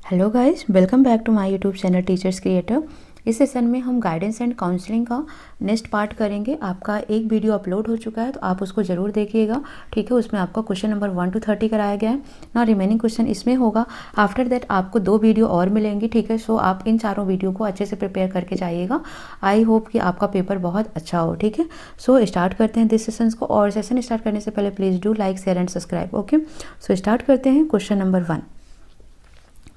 Hello guys, welcome back to my YouTube channel teachers creator. इस session में हम guidance and counselling का next part करेंगे। आपका एक वीडियो अपलोड हो चुका है तो आप उसको ज़रूर देखिएगा, ठीक है। उसमें आपका क्वेश्चन नंबर 1 to 30 कराया गया है ना। रिमेनिंग क्वेश्चन इसमें होगा। आफ्टर दैट आपको 2 वीडियो और मिलेंगी, ठीक है। सो आप इन चारों वीडियो को अच्छे से प्रिपेयर करके जाइएगा। आई होप कि आपका पेपर बहुत अच्छा हो, ठीक है। सो स्टार्ट करते हैं दिस सेशंस को। और सेशन स्टार्ट करने से पहले please do like, share and subscribe, okay. So start करते हैं। क्वेश्चन नंबर 1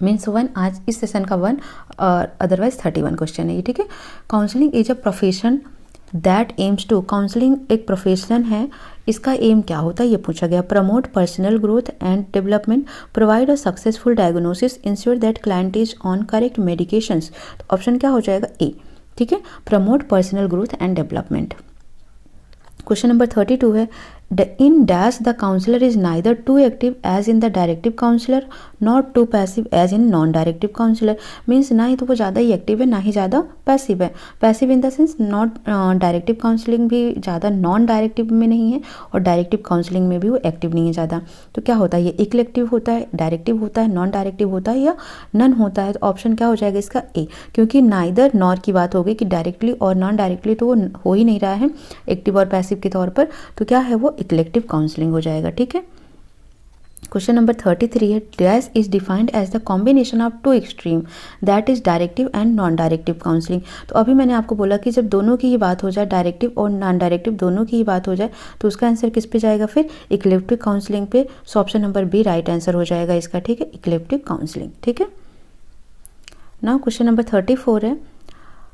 मीन्स 1, आज इस सेशन का 1 और अदरवाइज 31 क्वेश्चन है ये, ठीक है। Counselling is a profession that aims to, counselling एक प्रोफेशन है, इसका एम क्या होता है ये पूछा गया। Promote personal growth and development, provide a successful diagnosis, ensure that client is on correct medications. तो ऑप्शन क्या हो जाएगा? ए, ठीक है। Promote personal growth and development. Question number 32 है, in dash the counselor is neither too active as in the directive counselor nor too passive as in non-directive counselor। Means ना ही तो वो ज़्यादा ही एक्टिव है ना ही ज़्यादा पैसिव है। Passive in the sense not directive counselling भी ज़्यादा नॉन डायरेक्टिव में नहीं है और डायरेक्टिव काउंसलिंग में भी वो एक्टिव नहीं है ज़्यादा। तो क्या होता है? ये इक्लेक्टिव होता है, डायरेक्टिव होता है, नॉन डायरेक्टिव होता है या नन होता है। तो ऑप्शन क्या हो जाएगा इसका? ए, क्योंकि नाइदर नॉर की बात हो गई कि डायरेक्टली और नॉन डायरेक्टली तो वो हो ही नहीं रहा है एक्टिव और पैसिव के तौर पर। तो क्या है वो? इक्लेक्टिव काउंसलिंग हो जाएगा, ठीक है। क्वेश्चन नंबर 33 है, dash is defined as the combination of two extreme that is directive and non directive counselling. तो अभी मैंने आपको बोला कि जब दोनों की ही बात हो जाए, डायरेक्टिव और नॉन डायरेक्टिव दोनों की ही बात हो जाए, तो उसका आंसर किस पे जाएगा? फिर इक्लेक्टिव काउंसलिंग पे। So option number B right answer हो जाएगा इसका, ठीक है। इक्लेक्टिव काउंसलिंग, ठीक है। नाउ क्वेश्चन नंबर 34 है,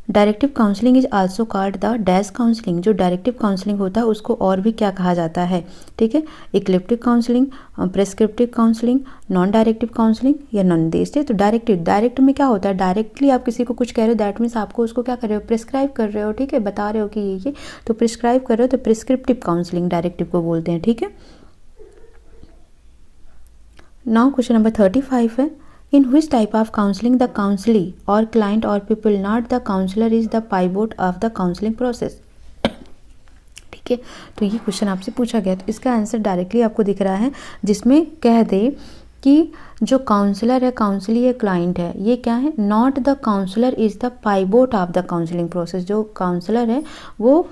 directive counselling is also called the dash counselling. जो डायरेक्टिव काउंसलिंग होता है उसको और भी क्या कहा जाता है, ठीक है। Eclectic counselling, prescriptive counselling, non directive counselling या नॉन देश। तो डायरेक्ट में क्या होता है? डायरेक्टली आप किसी को कुछ कह रहे हो, दैट मीन्स आपको उसको क्या कर रहे हो? प्रिस्क्राइब कर रहे हो, ठीक है। बता रहे हो कि ये तो प्रिस्क्राइब कर रहे हो, तो प्रिस्क्रिप्टिव काउंसलिंग डायरेक्टिव को बोलते हैं, ठीक है। नाउ क्वेश्चन नंबर 35 है, in which type of counseling the counselee or client or people not the counselor is the pivot of the counseling process। ठीक है, तो ये क्वेश्चन आपसे पूछा गया। तो इसका आंसर डायरेक्टली आपको दिख रहा है, जिसमें कह दे कि जो काउंसलर है, काउंसली है, क्लाइंट है, ये क्या है? Not the counsellor is the pivot of the counselling process. जो काउंसलर है वो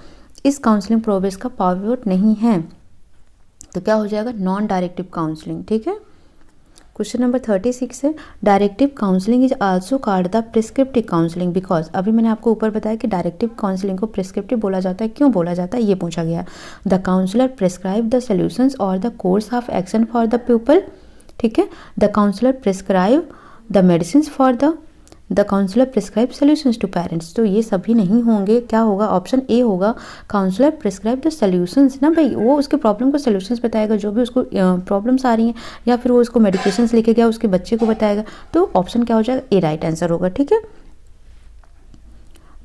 इस काउंसलिंग प्रोसेस का पाइवोट नहीं है। तो क्या हो जाएगा? नॉन डायरेक्टिव काउंसलिंग, ठीक है। क्वेश्चन नंबर 36 है, directive counselling is also called the prescriptive counselling because. अभी मैंने आपको ऊपर बताया कि डायरेक्टिव काउंसलिंग को प्रिस्क्रिप्टिव बोला जाता है। क्यों बोला जाता है ये पूछा गया। The counsellor prescribe the solutions और the course of action for the people, ठीक है। The counsellor prescribe the medicine for the counsellor prescribe solutions to parents. तो ये सभी नहीं होंगे। क्या होगा? ऑप्शन ए होगा, काउंसलर प्रिस्क्राइब द सॉल्यूशंस ना भाई, वो उसके प्रॉब्लम को सॉल्यूशंस बताएगा, जो भी उसको प्रॉब्लम्स आ रही हैं, या फिर वो उसको मेडिकेशंस लिखे गया उसके बच्चे को बताएगा। तो ऑप्शन क्या हो जाएगा? ए राइट आंसर होगा, ठीक है।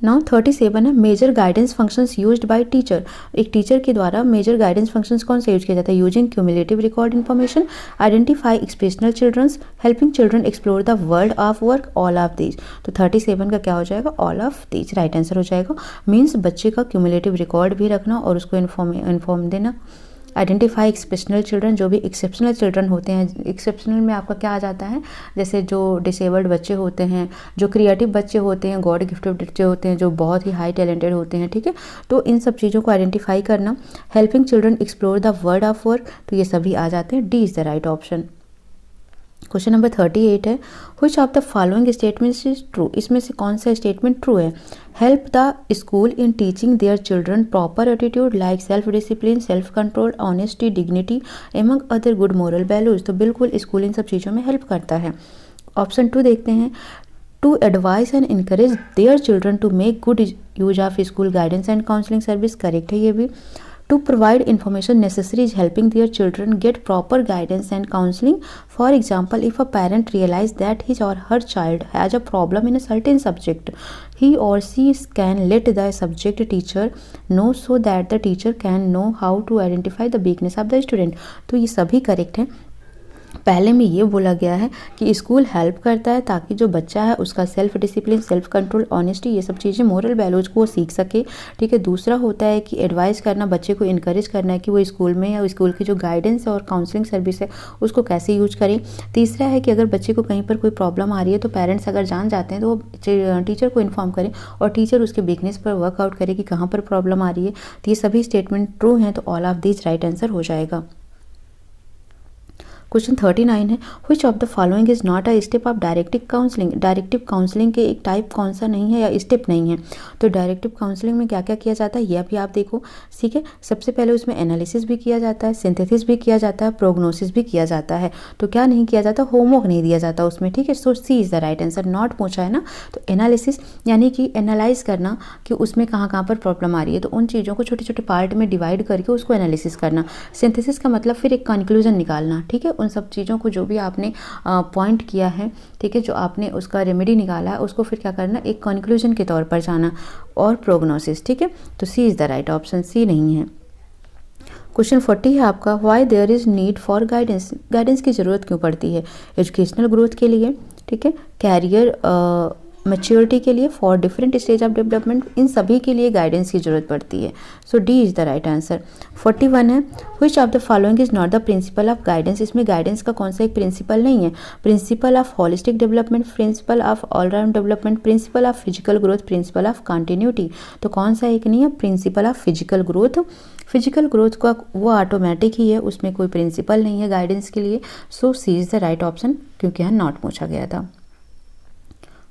नाउ 37 है, major guidance functions used by teacher. एक टीचर के द्वारा मेजर गाइडेंस फंक्शंस कौन से यूज किया जाता है? Using cumulative record information, identify exceptional children's, helping children explore the world of work, all of these. तो 37 का क्या हो जाएगा? All of these right answer हो जाएगा। मीन्स बच्चे का क्यूमुलेटिव रिकॉर्ड भी रखना और उसको इन्फॉर्म देना। आइडेंटिफाई एक्सेप्शनल चिल्ड्रन, जो भी एक्सेप्शनल चिल्ड्रन होते हैं। एक्सेप्शनल में आपका क्या आ जाता है? जैसे जो डिसेबल्ड बच्चे होते हैं, जो क्रिएटिव बच्चे होते हैं, गॉड गिफ्टेड बच्चे होते हैं, जो बहुत ही हाई टैलेंटेड होते हैं, ठीक है। तो इन सब चीज़ों को आइडेंटिफाई करना। Helping children explore the world of work, तो ये सभी आ जाते हैं। D is the right option. Question number 38 है, which of the following statements is true. इसमें से कौन सा स्टेटमेंट ट्रू है? Help the school in teaching their children proper attitude like self discipline, self control, honesty, dignity among other good moral values. तो बिल्कुल school इन सब चीज़ों में हेल्प करता है। ऑप्शन 2 देखते हैं, to advise and encourage their children to make good use of school guidance and counselling service, correct है ये भी। To provide information necessary is helping their children get proper guidance and counseling. For example, if a parent realizes that his or her child has a problem in a certain subject, he or she can let the subject teacher know so that the teacher can know how to identify the weakness of the student. तो ये सभी correct हैं। पहले में ये बोला गया है कि स्कूल हेल्प करता है ताकि जो बच्चा है उसका self discipline, self control, honesty, ये सब चीज़ें, मोरल वैल्यूज को वो सीख सके। ठीक है। दूसरा होता है कि एडवाइस करना, बच्चे को इनकरेज करना है कि वो स्कूल में या स्कूल की जो गाइडेंस है और काउंसलिंग सर्विस है उसको कैसे यूज करें। तीसरा है कि अगर बच्चे को कहीं पर कोई प्रॉब्लम आ रही है तो पेरेंट्स अगर जान जाते हैं तो वो टीचर को इन्फॉर्म करें और टीचर उसके वीकनेस पर वर्कआउट करे कि कहाँ पर प्रॉब्लम आ रही है। तो ये सभी स्टेटमेंट ट्रू हैं, तो all of this right answer हो जाएगा। क्वेश्चन 39 है, which of the following is not a step of directive counselling. Directive counselling के एक टाइप कौन सा नहीं है या स्टेप नहीं है। तो डायरेक्टिव काउंसलिंग में क्या क्या किया जाता है ये अभी आप देखो। ठीक है। सबसे पहले उसमें एनालिसिस भी किया जाता है, सिंथेसिस भी किया जाता है, प्रोग्नोसिस भी किया जाता है। तो क्या नहीं किया जाता, होमवर्क नहीं दिया जाता उसमें। ठीक है। So C is the right answer. Not पूछा है ना, तो एनालिसिस यानी कि एनालाइज करना कि उसमें कहाँ कहाँ पर प्रॉब्लम आ रही है, तो उन चीज़ों को छोटे छोटे पार्ट में डिवाइड करके उसको एनालिसिस करना। सिंथेसिस का मतलब फिर एक कंक्लूजन निकालना। ठीक है। उन सब चीज़ों को जो भी आपने पॉइंट किया है, ठीक है, जो आपने उसका रेमेडी निकाला है उसको फिर क्या करना, एक कंक्लूजन के तौर पर जाना। और प्रोग्नोसिस। ठीक है। तो C is the right option, C नहीं है। क्वेश्चन 40 है आपका, why there is need for guidance. Guidance की ज़रूरत क्यों पड़ती है। एजुकेशनल ग्रोथ के लिए, ठीक है, कैरियर मैच्योरिटी के लिए, for different stage of development, इन सभी के लिए गाइडेंस की जरूरत पड़ती है। So D is the right answer. 41 है, which of the following is not the principle of guidance. इसमें गाइडेंस का कौन सा एक प्रिंसिपल नहीं है। Principle of holistic development, principle of all round development, principle of physical growth, principle of continuity. तो कौन सा एक नहीं है, principle of physical growth. Physical growth का वो ऑटोमेटिक ही है, उसमें कोई प्रिंसिपल नहीं है गाइडेंस के लिए। So C is the right option, क्योंकि यहाँ नॉट पूछा गया था।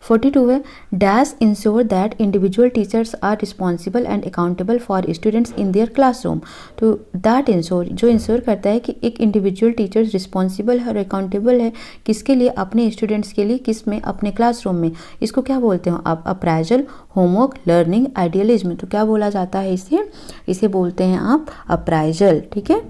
42 है, dash ensure that individual teachers are responsible and accountable for students in their classroom. तो दैट इंश्योर, जो इंश्योर करता है कि एक इंडिविजुअल टीचर रिस्पॉन्सिबल है और अकाउंटेबल है किसके लिए, अपने स्टूडेंट्स के लिए, किस में, अपने क्लासरूम में। इसको क्या बोलते हो आप, अप्राइजल, होमवर्क, लर्निंग, आइडियलिज्म। तो क्या बोला जाता है इसे बोलते हैं आप अप्राइजल। ठीक है।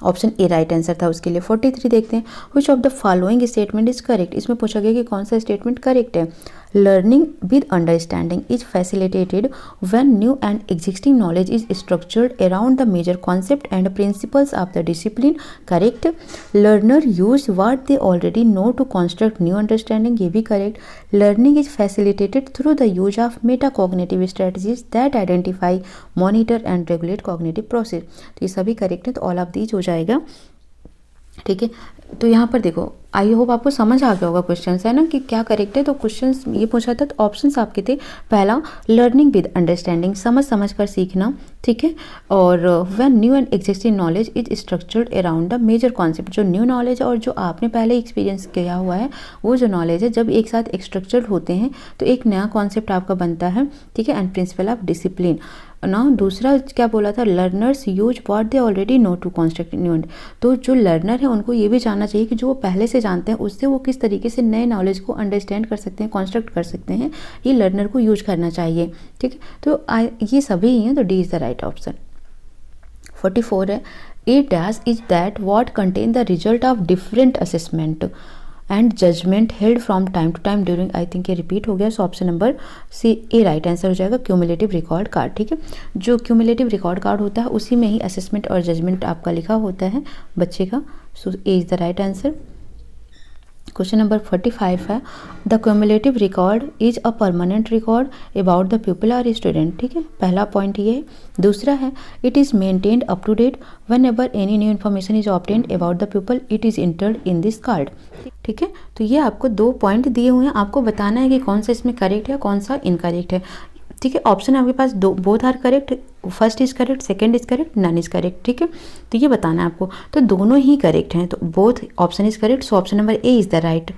ऑप्शन ए राइट आंसर था उसके लिए। 43 देखते हैं, which of the following statement is correct. इसमें पूछा गया कि कौन सा स्टेटमेंट करेक्ट है। Learning with understanding is facilitated when new and existing knowledge is structured around the major concept and principles of the discipline. Correct. Learner use what they already know to construct new understanding, ये भी correct. Learning is facilitated through the use of metacognitive strategies that identify, monitor and regulate cognitive process. तो ये सभी correct है, तो all of these हो जाएगा। ठीक है। तो यहाँ पर देखो, आई होप आपको समझ आ गया होगा क्वेश्चन है ना कि क्या करेक्ट है। तो क्वेश्चन ये पूछा था, तो ऑप्शंस आपके थे, पहला लर्निंग विद अंडरस्टैंडिंग, समझ कर सीखना। ठीक है। और when new and existing knowledge is structured around the major concept, जो न्यू नॉलेज और जो आपने पहले एक्सपीरियंस किया हुआ है वो जो नॉलेज है, जब एक साथ स्ट्रक्चर्ड होते हैं तो एक नया कॉन्सेप्ट आपका बनता है। ठीक है। एंड प्रिंसिपल ऑफ डिसिप्लिन ना। दूसरा क्या बोला था, learners use what they already know to construct new. तो जो लर्नर है उनको ये भी जानना चाहिए कि जो वो पहले से जानते हैं उससे वो किस तरीके से नए नॉलेज को अंडरस्टैंड कर सकते हैं, कंस्ट्रक्ट कर सकते हैं, ये लर्नर को यूज करना चाहिए। ठीक है। तो ये सभी ही हैं, तो D is the right option. 44 है, A dash is that what contain the result of different assessment and judgement held from time to time during, I think ये रिपीट हो गया। So option number C A right answer हो जाएगा, cumulative record card. ठीक है। जो cumulative record card होता है उसी में ही असेसमेंट और जजमेंट आपका लिखा होता है बच्चे का। So A is the right answer. Question number 45 है, the cumulative record is a permanent record about the people are student. ठीक है। पहला पॉइंट ये है। दूसरा है, it is maintained up to date whenever any new information is obtained about the people it is entered in this card. ठीक है। तो ये आपको 2 पॉइंट दिए हुए हैं, आपको बताना है कि कौन सा इसमें करेक्ट है, कौन सा इनकरेक्ट है। ठीक है। ऑप्शन आपके पास दो, both are correct, first is correct, second is correct, none is correct. ठीक है। तो ये बताना है आपको, तो दोनों ही करेक्ट हैं, तो both option is correct. So option number A is the right.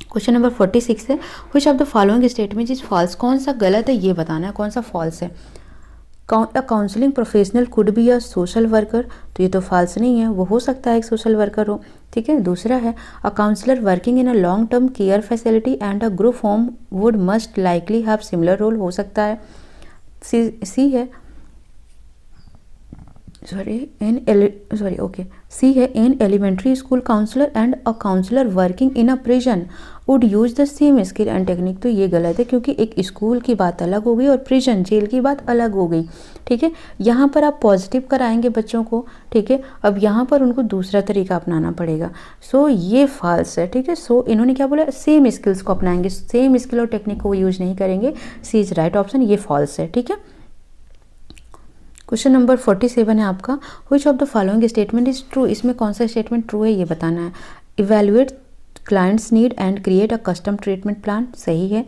Question number 46 है, which of the following statement is false. कौन सा गलत है ये बताना है, कौन सा फॉल्स है। अ counselling professional could be a social worker, तो ये तो फॉल्स नहीं है, वो हो सकता है एक सोशल वर्कर हो। ठीक है। दूसरा है, a counsellor working in a long term care facility and a group home would must likely have similar role, हो सकता है। सी है, ओके, सी है in elementary school counsellor and a counsellor working in a prison would use the same skill and technique. तो ये गलत है क्योंकि एक स्कूल की बात अलग हो गई और प्रिजन जेल की बात अलग हो गई। ठीक है, यहाँ पर आप पॉजिटिव कराएंगे बच्चों को। ठीक है, अब यहाँ पर उनको दूसरा तरीका अपनाना पड़ेगा। सो ये फॉल्स है। ठीक है, सो इन्होंने क्या बोला, सेम स्किल्स को अपनाएंगे, सेम स्किल और टेक्निक को यूज नहीं करेंगे। सी इज राइट ऑप्शन, ये फॉल्स है। ठीक है, क्वेश्चन नंबर 47 है आपका, which of the following statement is true. इसमें कौन सा स्टेटमेंट ट्रू है ये बताना है। Evaluate clients need and create a custom treatment plan, सही है।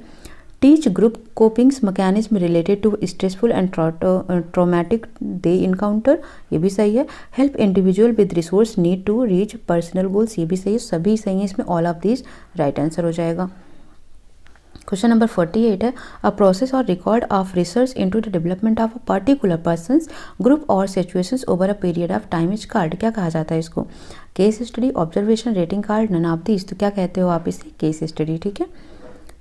Teach group copings mechanism related to stressful and traumatic they encounter, ये भी सही है। Help individual with resource need to reach personal goals, ये भी सही है। सभी सही है, इसमें all of this right answer हो जाएगा। क्वेश्चन नंबर 48 है, अ प्रोसेस और record of research into the development of a particular persons group और situations over a period of time is called, क्या कहा जाता है इसको। Case study, observation, rating card, none of this. तो क्या कहते हो आप इसे, केस स्टडी। ठीक है,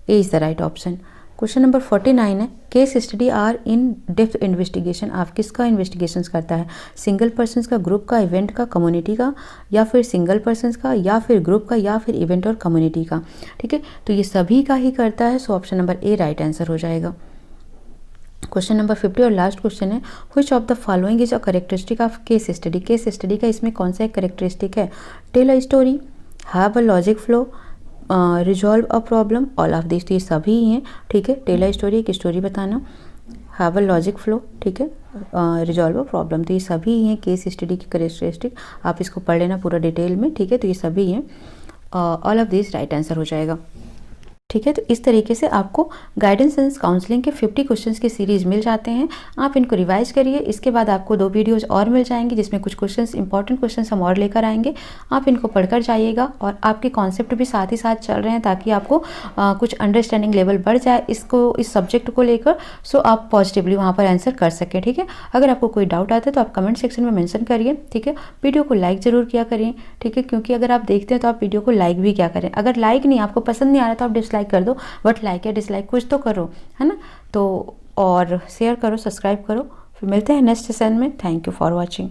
A is the right option. Question number 49 है, case study are in depth investigation. आप किसका इन्वेस्टिगेशन करता है, सिंगल पर्सन का, ग्रुप का, इवेंट का, कम्युनिटी का, या फिर सिंगल पर्सन का, या फिर ग्रुप का, या फिर इवेंट और कम्युनिटी का। ठीक है, तो ये सभी का ही करता है। So option number A right answer हो जाएगा। क्वेश्चन नंबर 50 और लास्ट क्वेश्चन है, which of the following is a characteristic of case study. Case study का इसमें कौन सा एक कैरेक्टरिस्टिक है। Tell a story, have a logic flow, resolve a problem, all of this. तो ये सभी ही हैं। ठीक है, टेल अ स्टोरी, एक स्टोरी बताना, हैव अ लॉजिक फ्लो, ठीक है, रिजॉल्व अ प्रॉब्लम। तो ये सभी ही हैं केस स्टडी की कैरेक्टरिस्टिक। आप इसको पढ़ लेना पूरा डिटेल में। ठीक है, तो ये सभी हैं, all of this right answer हो जाएगा। ठीक है, तो इस तरीके से आपको गाइडेंस एंड काउंसलिंग के 50 क्वेश्चंस की सीरीज मिल जाते हैं। आप इनको रिवाइज करिए। इसके बाद आपको 2 वीडियोज और मिल जाएंगी जिसमें कुछ क्वेश्चंस, इंपॉर्टेंट क्वेश्चंस हम और लेकर आएंगे। आप इनको पढ़कर जाइएगा और आपके कॉन्सेप्ट भी साथ ही साथ चल रहे हैं ताकि आपको कुछ अंडरस्टैंडिंग लेवल बढ़ जाए इस सब्जेक्ट को लेकर। सो आप पॉजिटिवली वहाँ पर आंसर कर सकें। ठीक है, अगर आपको कोई डाउट आता है तो आप कमेंट सेक्शन में मैंशन करिए। ठीक है, वीडियो को लाइक ज़रूर किया करिए। ठीक है, क्योंकि अगर आप देखते हैं तो आप वीडियो को लाइक भी क्या करें। अगर लाइक नहीं, आपको पसंद नहीं आ रहा तो आप डिसलाइक कर दो, बट लाइक या डिसलाइक कुछ तो करो, है ना। तो और शेयर करो, सब्सक्राइब करो। फिर मिलते हैं नेक्स्ट सेशन में। Thank you for watching.